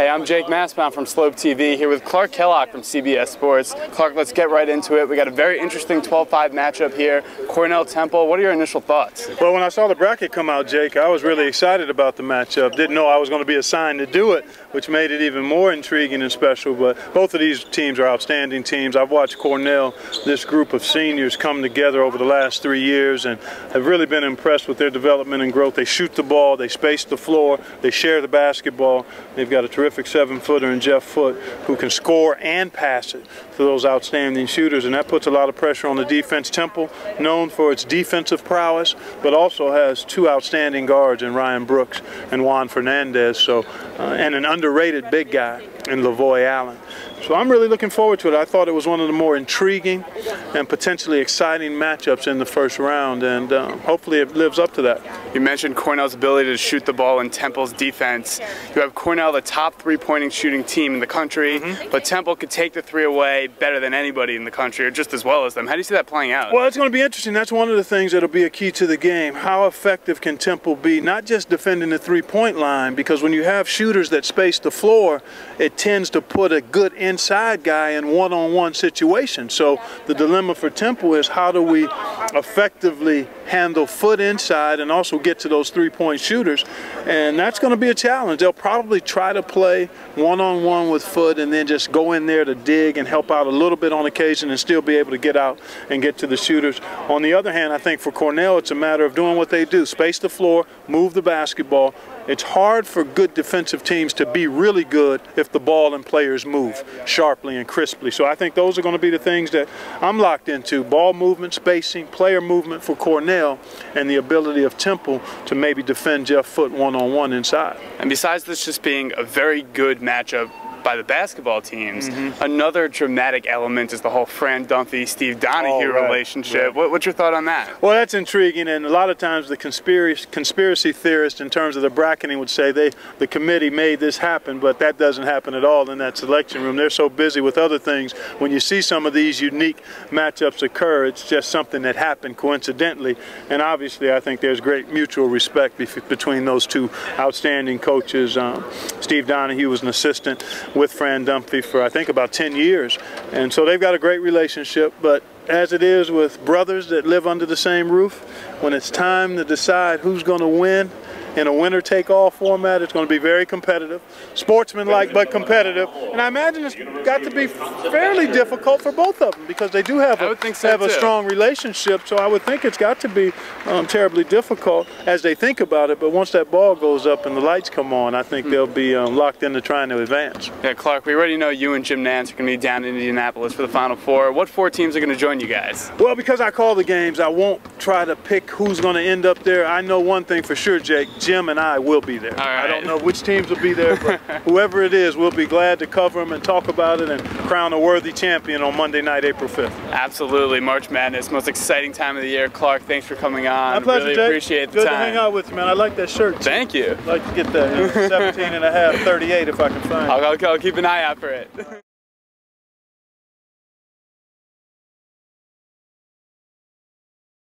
Hey, I'm Jake Mastbaum from SlopeTV here with Kellogg from CBS Sports. Clark, let's get right into it. We got a very interesting 12-5 matchup here. Cornell Temple, what are your initial thoughts? Well, when I saw the bracket come out, Jake, I was really excited about the matchup. Didn't know I was going to be assigned to do it, which made it even more intriguing and special. But both of these teams are outstanding teams. I've watched Cornell, this group of seniors, come together over the last 3 years and have really been impressed with their development and growth. They shoot the ball, they space the floor, they share the basketball. They've got a terrific 7-footer in Jeff Foote who can score and pass it to those outstanding shooters, and that puts a lot of pressure on the defense. Temple, known for its defensive prowess, but also has two outstanding guards in Ryan Brooks and Juan Fernandez, and an underrated big guy in Lavoy Allen. So I'm really looking forward to it. I thought it was one of the more intriguing and potentially exciting matchups in the first round, and hopefully it lives up to that. You mentioned Cornell's ability to shoot the ball and Temple's defense. You have Cornell, the top three-pointing shooting team in the country, but Temple could take the three away better than anybody in the country, or just as well as them. How do you see that playing out? Well, it's going to be interesting. That's one of the things that will be a key to the game. How effective can Temple be, not just defending the three-point line, because when you have shooters that space the floor, it tends to put a good inside guy in one-on-one situations. So the dilemma for Temple is, how do we effectively handle Foote inside and also get to those three-point shooters? And that's going to be a challenge. They'll probably try to play one-on-one with Foote and then just go in there to dig and help out a little bit on occasion and still be able to get out and get to the shooters. On the other hand, I think for Cornell, it's a matter of doing what they do: space the floor, move the basketball. It's hard for good defensive teams to be really good if the ball and players move sharply and crisply. So I think those are going to be the things that I'm locked into: ball movement, spacing, player movement for Cornell, and the ability of Temple to maybe defend Jeff Foote one-on-one inside. And besides this just being a very good matchup by the basketball teams, another dramatic element is the whole Fran Dunphy-Steve Donahue relationship. What's your thought on that? Well, that's intriguing, and a lot of times the conspiracy theorists in terms of the bracketing would say the committee made this happen, but that doesn't happen at all in that selection room. They're so busy with other things. When you see some of these unique matchups occur, it's just something that happened coincidentally, and obviously I think there's great mutual respect between those two outstanding coaches. Steve Donahue was an assistant with Fran Dunphy for, I think, about 10 years. And so they've got a great relationship, but as it is with brothers that live under the same roof, when it's time to decide who's going to win in a winner-take-all format, it's going to be very competitive, sportsmanlike but competitive. And I imagine it's got to be fairly difficult for both of them, because they do have a strong relationship. So I would think it's got to be terribly difficult as they think about it. But once that ball goes up and the lights come on, I think they'll be locked into trying to advance. Yeah, Clark, we already know you and Jim Nance are going to be down in Indianapolis for the Final Four. What four teams are going to join you guys? Well, because I call the games, I won't try to pick who's going to end up there. I know one thing for sure, Jake: Jim and I will be there. I don't know which teams will be there, but whoever it is, we'll be glad to cover them and talk about it and crown a worthy champion on Monday night, April 5th. Absolutely. March Madness, most exciting time of the year. Clark, thanks for coming on. My pleasure, really Jake. Appreciate the time. Good to hang out with you, man. I like that shirt. Thank you. I'd like to get that 17 and a half, 38 if I can find it. I'll keep an eye out for it.